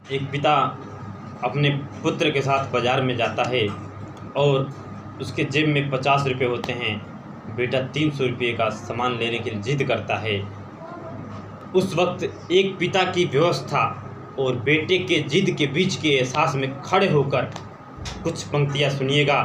एक पिता अपने पुत्र के साथ बाज़ार में जाता है और उसके जेब में 50 रुपये होते हैं। बेटा 300 रुपये का सामान लेने के लिए जिद करता है। उस वक्त एक पिता की व्यवस्था और बेटे के जिद के बीच के एहसास में खड़े होकर कुछ पंक्तियाँ सुनिएगा।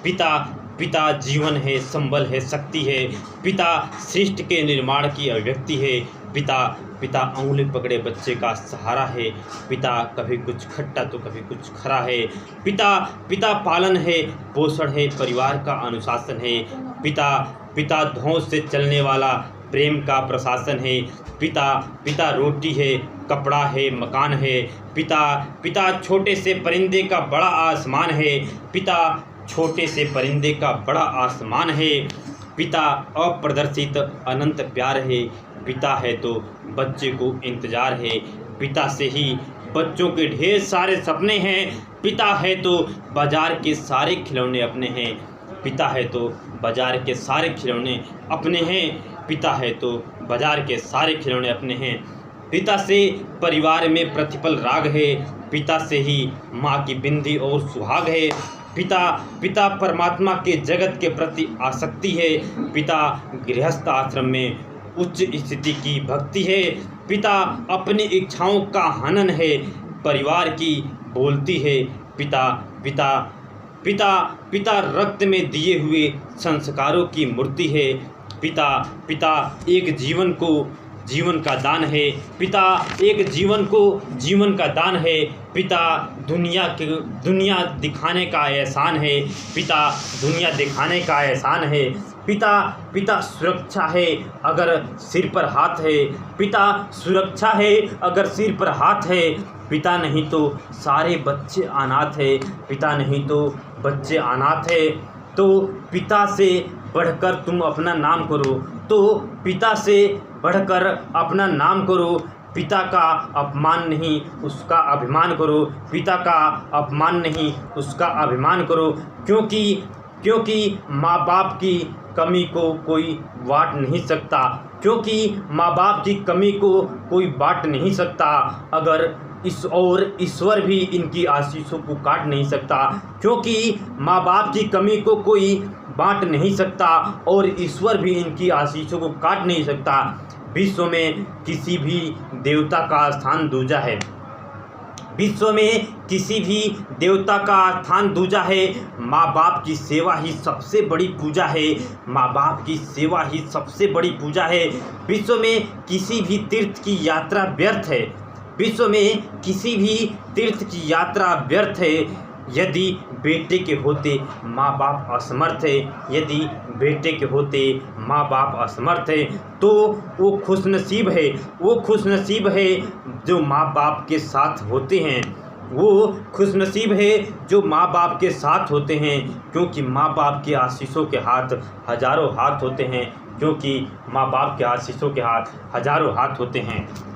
पिता पिता जीवन है, संबल है, शक्ति है। पिता सृष्टि के निर्माण की अभिव्यक्ति है। पिता पिता अंगुली पकड़े बच्चे का सहारा है। पिता कभी कुछ खट्टा तो कभी कुछ खरा है। पिता पिता पालन है, पोषण है, परिवार का अनुशासन है। पिता पिता धौंस से चलने वाला प्रेम का प्रशासन है। पिता पिता रोटी है, कपड़ा है, मकान है। पिता पिता छोटे से परिंदे का बड़ा आसमान है। पिता छोटे से परिंदे का बड़ा आसमान है। पिता अप्रदर्शित अनंत प्यार है। पिता है तो बच्चे को इंतज़ार है। पिता से ही बच्चों के ढेर सारे सपने हैं। पिता है तो बाजार के सारे खिलौने अपने हैं। पिता है तो बाजार के सारे खिलौने अपने हैं। पिता है तो बाजार के सारे खिलौने अपने हैं। पिता से परिवार में प्रतिपल राग है। पिता से ही माँ की बिंदी और सुहाग है। पिता पिता परमात्मा के जगत के प्रति आसक्ति है। पिता गृहस्थ आश्रम में उच्च स्थिति की भक्ति है। पिता अपनी इच्छाओं का हनन है, परिवार की बोलती है। पिता पिता पिता पिता रक्त में दिए हुए संस्कारों की मूर्ति है। पिता पिता एक जीवन का दान है। पिता एक जीवन को जीवन का दान है। पिता दुनिया दिखाने का एहसान है। पिता दुनिया दिखाने का एहसान है। पिता पिता सुरक्षा है अगर सिर पर हाथ है। पिता सुरक्षा है अगर सिर पर हाथ है। पिता नहीं तो सारे बच्चे अनाथ है। पिता नहीं तो बच्चे अनाथ है। तो पिता से बढ़कर तुम अपना नाम करो। तो पिता से बढ़कर अपना नाम करो। पिता का अपमान नहीं उसका अभिमान करो। पिता का अपमान नहीं उसका अभिमान करो। क्योंकि माँ बाप की कमी को कोई बांट नहीं सकता। क्योंकि माँ बाप की कमी को कोई बांट नहीं सकता। अगर ईश्वर भी इनकी आशीषों को काट नहीं सकता। क्योंकि माँ बाप की कमी को कोई बांट नहीं सकता और ईश्वर भी इनकी आशीषों को काट नहीं सकता। विश्व में किसी भी देवता का स्थान दूजा है। विश्व में किसी भी देवता का स्थान दूजा है। माँ बाप की सेवा ही सबसे बड़ी पूजा है। माँ बाप की सेवा ही सबसे बड़ी पूजा है। विश्व में किसी भी तीर्थ की यात्रा व्यर्थ है। विश्व में किसी भी तीर्थ की यात्रा व्यर्थ है यदि बेटे के होते माँ बाप असमर्थ है। यदि बेटे के होते माँ बाप असमर्थ है तो वो खुशनसीब है। वो खुशनसीब है जो माँ बाप के साथ होते हैं। वो खुशनसीब है जो माँ बाप के साथ होते हैं। क्योंकि माँ बाप के आशीषों के हाथ हजारों हाथ होते हैं। क्योंकि माँ बाप के आशीषों के हाथ हजारों हाथ होते हैं।